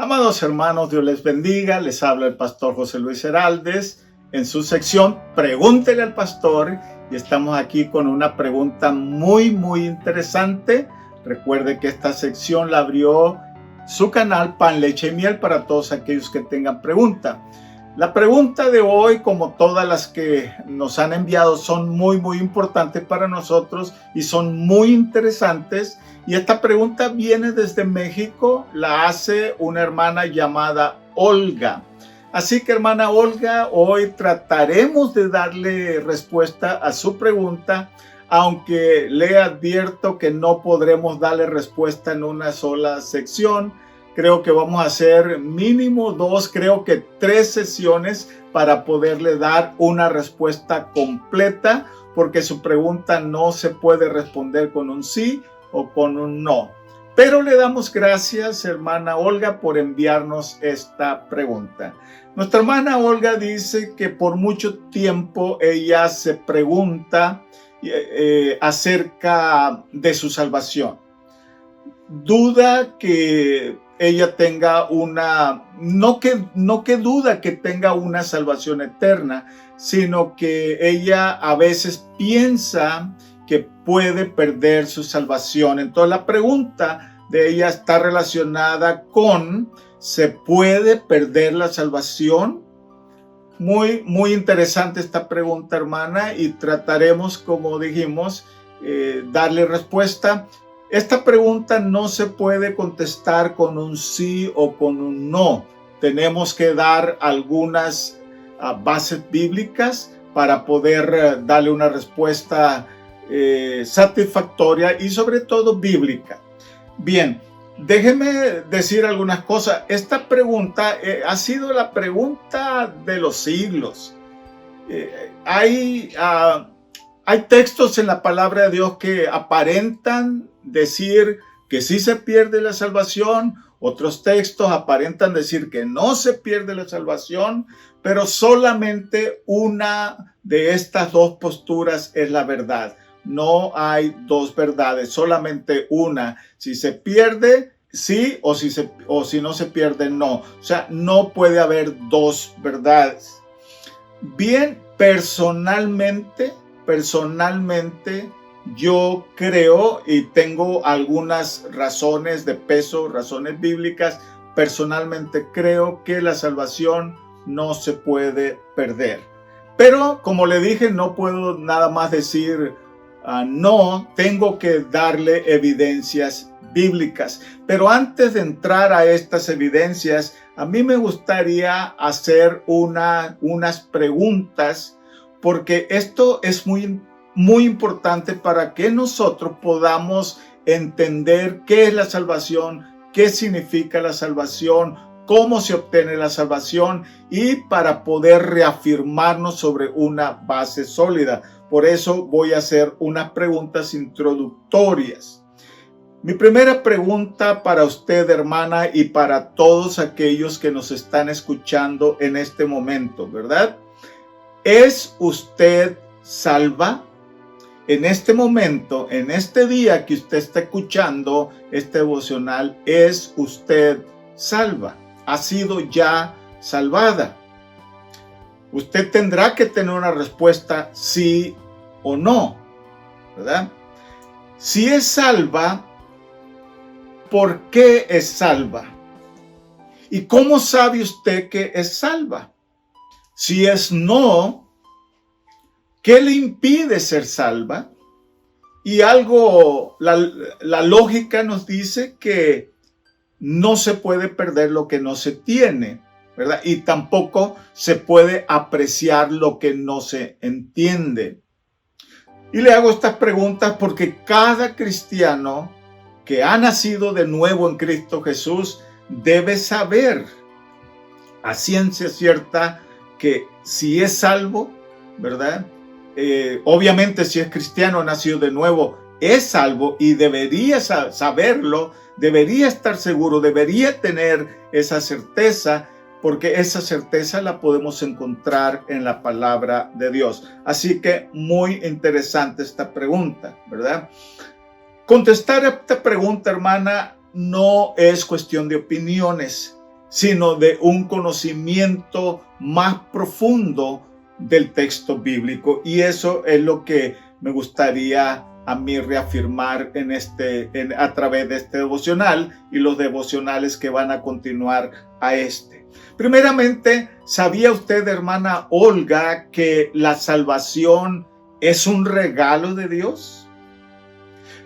Amados hermanos, Dios les bendiga. Les habla el pastor José Luis Heraldes en su sección Pregúntele al Pastor. Y estamos aquí con una pregunta muy interesante. Recuerde que esta sección la abrió su canal Pan, Leche y Miel para todos aquellos que tengan pregunta. La pregunta de hoy, como todas las que nos han enviado, son muy importantes para nosotros y son muy interesantes. Y esta pregunta viene desde México, la hace una hermana llamada Olga. Así que, hermana Olga, hoy trataremos de darle respuesta a su pregunta, aunque le advierto que no podremos darle respuesta en una sola sección. Creo que vamos a hacer mínimo 2, creo que 3 sesiones para poderle dar una respuesta completa, porque su pregunta no se puede responder con un sí o con un no. Pero le damos gracias, hermana Olga, por enviarnos esta pregunta. Nuestra hermana Olga dice que por mucho tiempo ella se pregunta acerca de su salvación. Duda que ella tenga no que duda que tenga una salvación eterna, sino que ella a veces piensa que puede perder su salvación. Entonces la pregunta de ella está relacionada con: ¿se puede perder la salvación? Muy interesante esta pregunta, hermana, y trataremos, como dijimos, darle respuesta. Esta pregunta no se puede contestar con un sí o con un no. Tenemos que dar algunas bases bíblicas para poder darle una respuesta satisfactoria y sobre todo bíblica. Bien, déjeme decir algunas cosas. Esta pregunta ha sido la pregunta de los siglos. Hay textos en la palabra de Dios que aparentan decir que sí se pierde la salvación, otros textos aparentan decir que no se pierde la salvación, pero solamente una de estas dos posturas es la verdad. No hay dos verdades, solamente una. Si se pierde, sí, o si no se pierde, no. O sea, no puede haber dos verdades. Bien, personalmente, yo creo, y tengo algunas razones de peso, razones bíblicas, personalmente creo que la salvación no se puede perder. Pero, como le dije, no puedo nada más decir no, tengo que darle evidencias bíblicas. Pero antes de entrar a estas evidencias, a mí me gustaría hacer unas preguntas, porque esto es muy importante para que nosotros podamos entender qué es la salvación, qué significa la salvación, cómo se obtiene la salvación y para poder reafirmarnos sobre una base sólida. Por eso voy a hacer unas preguntas introductorias. Mi primera pregunta para usted, hermana, y para todos aquellos que nos están escuchando en este momento, ¿verdad? ¿Es usted salva? En este momento, en este día que usted está escuchando este devocional, ¿es usted salva? ¿Ha sido ya salvada? Usted tendrá que tener una respuesta sí o no, ¿verdad? Si es salva, ¿por qué es salva? ¿Y cómo sabe usted que es salva? Si es no, ¿qué le impide ser salva? Y la lógica nos dice que no se puede perder lo que no se tiene, ¿verdad? Y tampoco se puede apreciar lo que no se entiende. Y le hago estas preguntas porque cada cristiano que ha nacido de nuevo en Cristo Jesús debe saber a ciencia cierta que si es salvo, ¿verdad? Obviamente si es cristiano nacido de nuevo, es salvo y debería saberlo, debería estar seguro, debería tener esa certeza, porque esa certeza la podemos encontrar en la palabra de Dios. Así que muy interesante esta pregunta, ¿verdad? Contestar a esta pregunta, hermana, no es cuestión de opiniones. sino de un conocimiento más profundo del texto bíblico. Y eso es lo que me gustaría a mí reafirmar a través de este devocional y los devocionales que van a continuar a este. Primeramente, ¿sabía usted, hermana Olga, que la salvación es un regalo de Dios?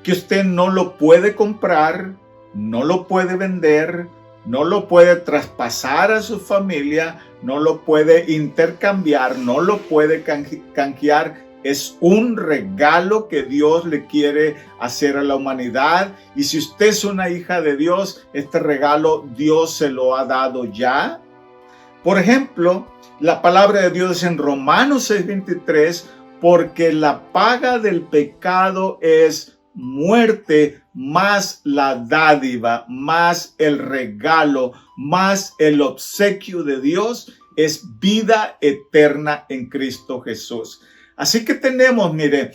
Que usted no lo puede comprar, no lo puede vender, no lo puede traspasar a su familia, no lo puede intercambiar, no lo puede canjear. Es un regalo que Dios le quiere hacer a la humanidad. Y si usted es una hija de Dios, este regalo Dios se lo ha dado ya. Por ejemplo, la palabra de Dios en Romanos 6:23, porque la paga del pecado es muerte, más la dádiva, más el regalo, más el obsequio de Dios es vida eterna en Cristo Jesús. Así que tenemos, mire,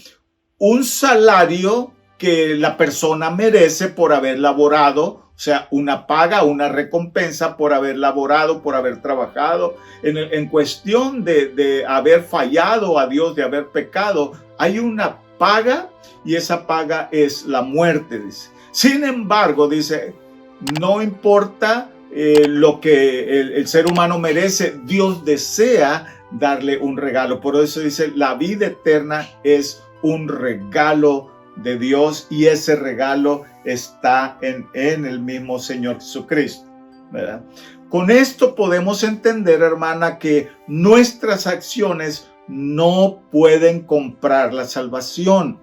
un salario que la persona merece por haber laborado, o sea, una paga, una recompensa por haber laborado, por haber trabajado. En cuestión de haber fallado a Dios, de haber pecado, hay una paga y esa paga es la muerte, dice. Sin embargo, dice, no importa lo que el ser humano merece, Dios desea darle un regalo. Por eso dice, la vida eterna es un regalo de Dios y ese regalo está en el mismo Señor Jesucristo, ¿verdad? Con esto podemos entender, hermana, que nuestras acciones no pueden comprar la salvación.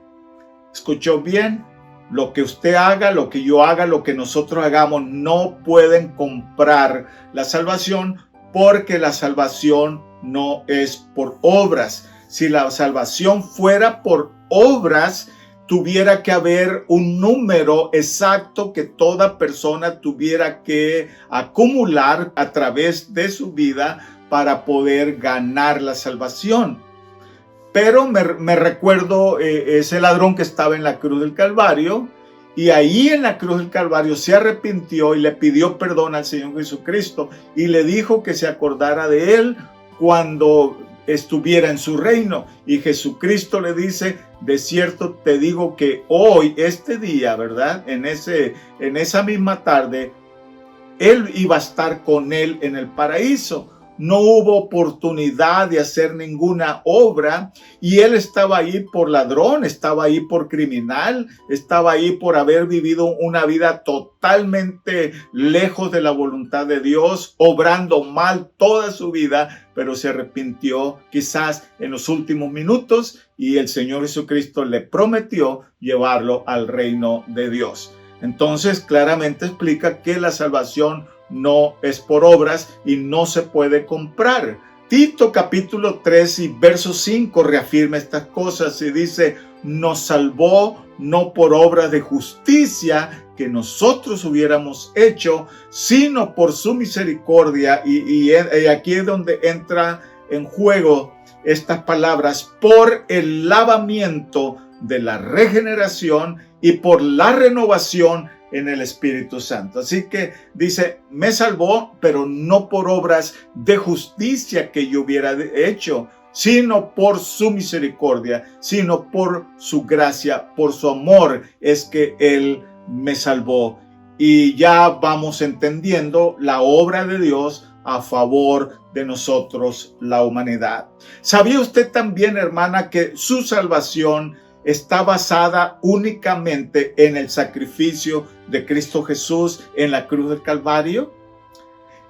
¿Escuchó bien? Lo que usted haga, lo que yo haga, lo que nosotros hagamos, no pueden comprar la salvación, porque la salvación no es por obras. Si la salvación fuera por obras, tuviera que haber un número exacto que toda persona tuviera que acumular a través de su vida para poder ganar la salvación. Pero me recuerdo ese ladrón que estaba en la cruz del Calvario, y ahí en la cruz del Calvario se arrepintió y le pidió perdón al Señor Jesucristo y le dijo que se acordara de él cuando estuviera en su reino. Y Jesucristo le dice, de cierto te digo que hoy, este día, ¿verdad? En esa misma tarde, él iba a estar con él en el paraíso. No hubo oportunidad de hacer ninguna obra y él estaba ahí por ladrón, estaba ahí por criminal, estaba ahí por haber vivido una vida totalmente lejos de la voluntad de Dios, obrando mal toda su vida, pero se arrepintió quizás en los últimos minutos y el Señor Jesucristo le prometió llevarlo al reino de Dios. Entonces claramente explica que la salvación no es por obras y no se puede comprar. Tito capítulo 3 y verso 5 reafirma estas cosas y dice, nos salvó no por obras de justicia que nosotros hubiéramos hecho, sino por su misericordia. Y aquí es donde entra en juego estas palabras, por el lavamiento de la regeneración y por la renovación en el Espíritu Santo. Así que dice, me salvó, pero no por obras de justicia que yo hubiera hecho, sino por su misericordia, sino por su gracia, por su amor, es que Él me salvó. Y ya vamos entendiendo la obra de Dios a favor de nosotros, la humanidad. ¿Sabía usted también, hermana, que su salvación está basada únicamente en el sacrificio de Cristo Jesús en la cruz del Calvario?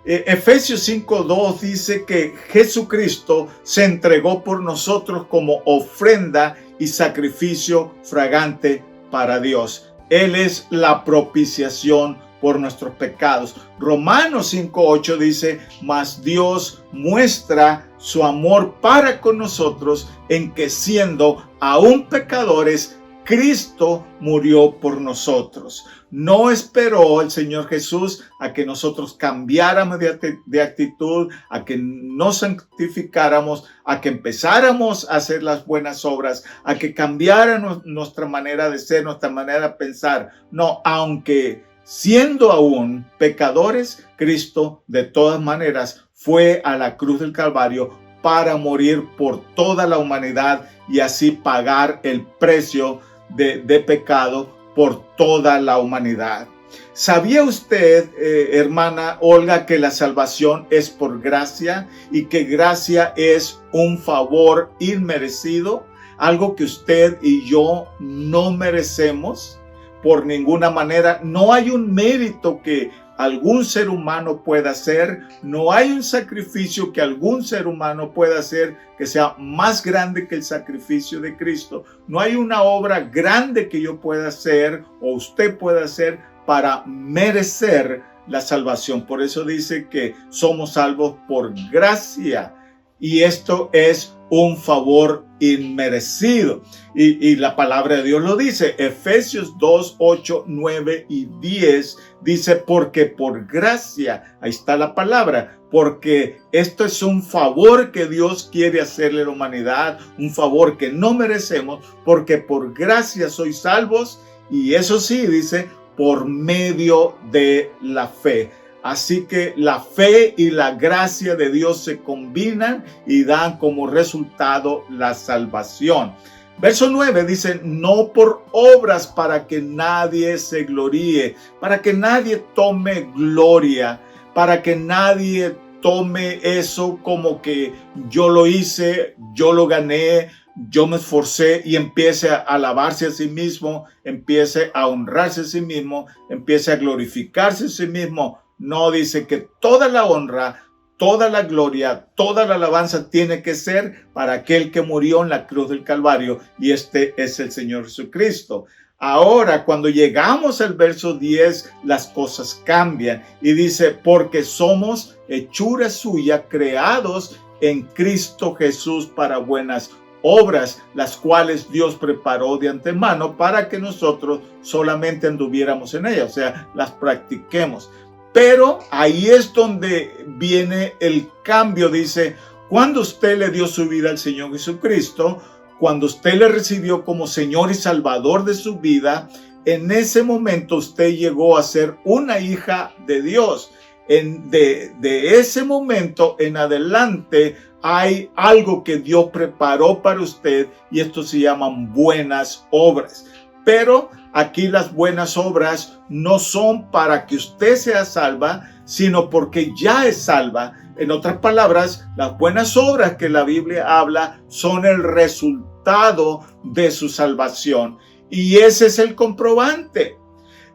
Efesios 5:2 dice que Jesucristo se entregó por nosotros como ofrenda y sacrificio fragante para Dios. Él es la propiciación por nuestros pecados. Romanos 5:8 dice, mas Dios muestra su amor para con nosotros en que siendo aún pecadores, Cristo murió por nosotros. No esperó el Señor Jesús a que nosotros cambiáramos de actitud, a que nos santificáramos, a que empezáramos a hacer las buenas obras, a que cambiara nuestra manera de ser, nuestra manera de pensar. No, aunque siendo aún pecadores, Cristo de todas maneras fue a la cruz del Calvario para morir por toda la humanidad y así pagar el precio de pecado por toda la humanidad. ¿Sabía usted, hermana Olga, que la salvación es por gracia y que gracia es un favor inmerecido? Algo que usted y yo no merecemos por ninguna manera. No hay un mérito que algún ser humano pueda hacer, no hay un sacrificio que algún ser humano pueda hacer que sea más grande que el sacrificio de Cristo. No hay una obra grande que yo pueda hacer o usted pueda hacer para merecer la salvación. Por eso dice que somos salvos por gracia y esto es un favor inmerecido. Y la palabra de Dios lo dice. Efesios 2, 8, 9 y 10 dice, porque por gracia, ahí está la palabra, porque esto es un favor que Dios quiere hacerle a la humanidad, un favor que no merecemos, porque por gracia sois salvos, y eso sí, dice, por medio de la fe. Así que la fe y la gracia de Dios se combinan y dan como resultado la salvación. Verso 9 dice, no por obras para que nadie se gloríe, para que nadie tome gloria, para que nadie tome eso como que yo lo hice, yo lo gané, yo me esforcé y empiece a alabarse a sí mismo, empiece a honrarse a sí mismo, empiece a glorificarse a sí mismo. No, dice que toda la honra, toda la gloria, toda la alabanza tiene que ser para aquel que murió en la cruz del Calvario, y este es el Señor Jesucristo. Ahora, cuando llegamos al verso 10, las cosas cambian y dice, porque somos hechura suya, creados en Cristo Jesús para buenas obras, las cuales Dios preparó de antemano para que nosotros solamente anduviéramos en ellas, o sea, las practiquemos. Pero ahí es donde viene el cambio. Dice, cuando usted le dio su vida al Señor Jesucristo, cuando usted le recibió como Señor y Salvador de su vida, en ese momento usted llegó a ser una hija de Dios. De ese momento en adelante hay algo que Dios preparó para usted y esto se llaman buenas obras. Pero aquí las buenas obras no son para que usted sea salva, sino porque ya es salva. En otras palabras, las buenas obras que la Biblia habla son el resultado de su salvación. Y ese es el comprobante.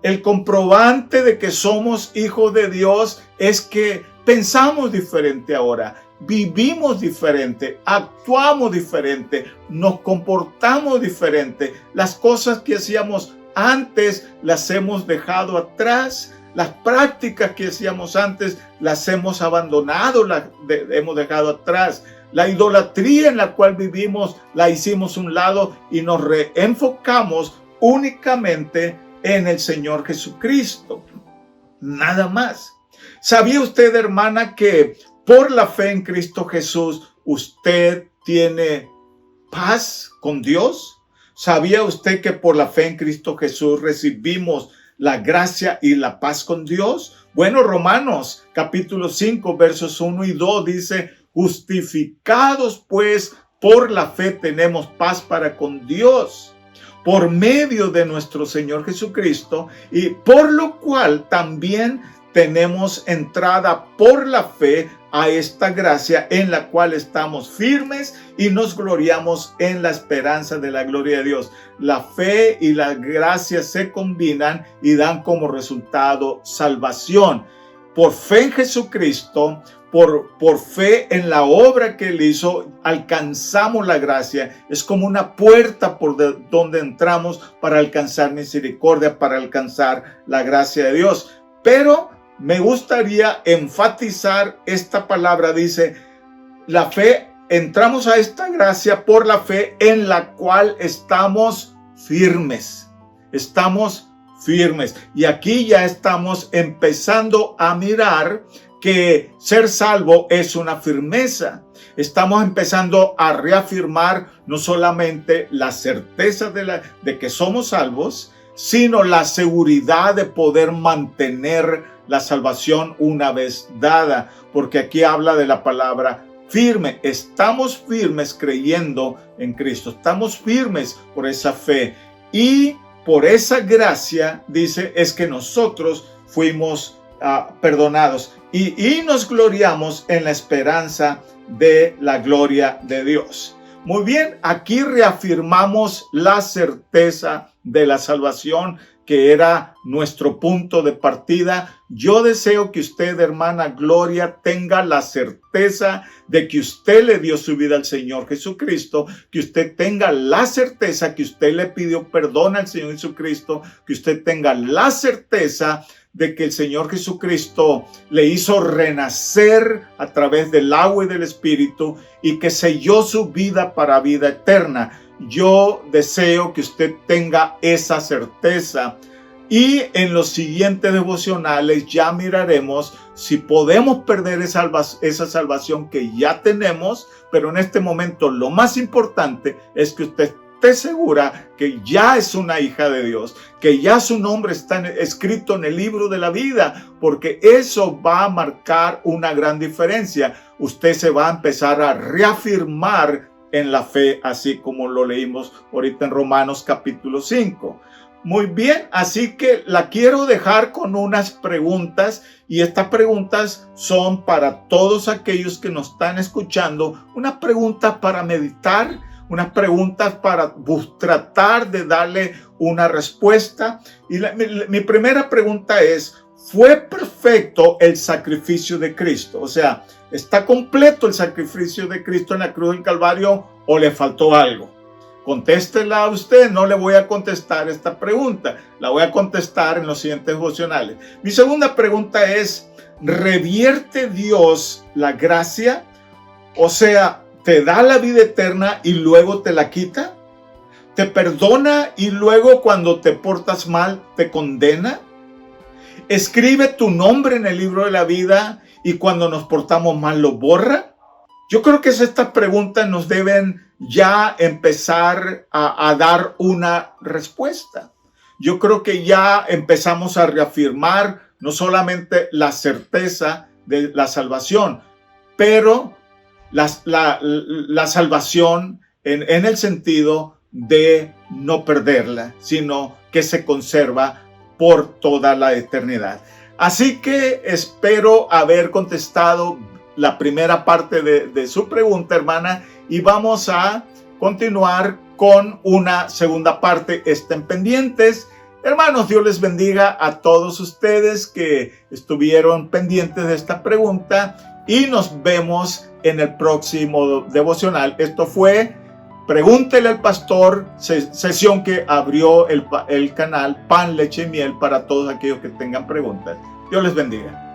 El comprobante de que somos hijos de Dios es que pensamos diferente ahora. Vivimos diferente, actuamos diferente, nos comportamos diferente. Las cosas que hacíamos antes las hemos dejado atrás. Las prácticas que hacíamos antes las hemos abandonado, las hemos dejado atrás. La idolatría en la cual vivimos la hicimos a un lado y nos reenfocamos únicamente en el Señor Jesucristo. Nada más. ¿Sabía usted, hermana, que por la fe en Cristo Jesús usted tiene paz con Dios? ¿Sabía usted que por la fe en Cristo Jesús recibimos la gracia y la paz con Dios? Bueno, Romanos capítulo 5 versos 1 y 2 dice, justificados pues por la fe tenemos paz para con Dios, por medio de nuestro Señor Jesucristo, y por lo cual también tenemos entrada por la fe a esta gracia en la cual estamos firmes y nos gloriamos en la esperanza de la gloria de Dios. La fe y la gracia se combinan y dan como resultado salvación. Por fe en Jesucristo, por fe en la obra que Él hizo, alcanzamos la gracia. Es como una puerta por donde entramos para alcanzar misericordia, para alcanzar la gracia de Dios. Pero me gustaría enfatizar esta palabra. Dice, la fe, entramos a esta gracia por la fe en la cual estamos firmes. Estamos firmes. Y aquí ya estamos empezando a mirar que ser salvo es una firmeza. Estamos empezando a reafirmar no solamente la certeza de que somos salvos, sino la seguridad de poder mantener la salvación una vez dada, porque aquí habla de la palabra firme. Estamos firmes creyendo en Cristo, estamos firmes por esa fe, y por esa gracia, dice, es que nosotros fuimos perdonados y nos gloriamos en la esperanza de la gloria de Dios. Muy bien, aquí reafirmamos la certeza de la salvación, que era nuestro punto de partida. Yo deseo que usted, hermana Gloria, tenga la certeza de que usted le dio su vida al Señor Jesucristo, que usted tenga la certeza que usted le pidió perdón al Señor Jesucristo, que usted tenga la certeza de que el Señor Jesucristo le hizo renacer a través del agua y del Espíritu, y que selló su vida para vida eterna. Yo deseo que usted tenga esa certeza, y en los siguientes devocionales ya miraremos si podemos perder esa salvación que ya tenemos, pero en este momento lo más importante es que usted esté segura que ya es una hija de Dios, que ya su nombre está escrito en el libro de la vida, porque eso va a marcar una gran diferencia. Usted se va a empezar a reafirmar en la fe, así como lo leímos ahorita en Romanos capítulo 5. Muy bien, así que la quiero dejar con unas preguntas, y estas preguntas son para todos aquellos que nos están escuchando, unas preguntas para meditar, unas preguntas para tratar de darle una respuesta. Y mi primera pregunta es: ¿fue perfecto el sacrificio de Cristo? O sea, ¿está completo el sacrificio de Cristo en la cruz del Calvario o le faltó algo? Contéstela a usted, no le voy a contestar esta pregunta, la voy a contestar en los siguientes devocionales. Mi segunda pregunta es: ¿revierte Dios la gracia? O sea, ¿te da la vida eterna y luego te la quita? ¿Te perdona y luego cuando te portas mal te condena? ¿Escribe tu nombre en el libro de la vida y cuando nos portamos mal lo borra? Yo creo que estas preguntas nos deben ya empezar a dar una respuesta. Yo creo que ya empezamos a reafirmar no solamente la certeza de la salvación, pero la salvación en el sentido de no perderla, sino que se conserva por toda la eternidad. Así que espero haber contestado la primera parte de su pregunta, hermana, y vamos a continuar con una segunda parte. Estén pendientes. Hermanos, Dios les bendiga a todos ustedes que estuvieron pendientes de esta pregunta, y nos vemos en el próximo devocional. Esto fue Pregúntele al Pastor, sesión que abrió el canal Pan, Leche y Miel para todos aquellos que tengan preguntas. Dios les bendiga.